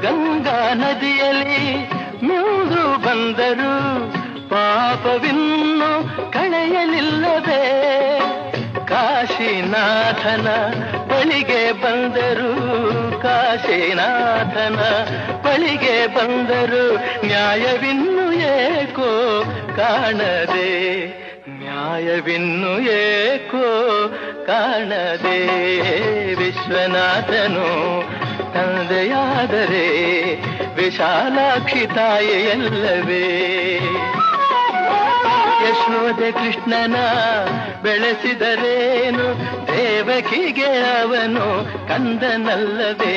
ಗಂಗಾ ನದಿಯಲ್ಲಿ ಮಿಂದು ಬಂದರು ಪಾಪವಿನ್ನು ಕಳೆಯಲಿಲ್ಲವೇ. ಕಾಶಿನಾಥನ ಬಳಿಗೆ ಬಂದರು, ಕಾಶಿನಾಥನ ಬಳಿಗೆ ಬಂದರು, ನ್ಯಾಯವಿನ್ನು ಏಕೋ ಕಾಣದೆ, ನ್ಯಾಯವಿನ್ನು ಏಕೋ ಕಾಣದೆ. ವಿಶ್ವನಾಥನು ತಂದೆಯಾದರೆ ವಿಶಾಲಾಕ್ಷಿ ತಾಯಿಯಲ್ಲವೇ. ಯಶೋದೆ ಕೃಷ್ಣನ ಬೆಳೆಸಿದರೇನು, ದೇವಕಿಗೆ ಅವನು ಕಂದನಲ್ಲವೇ.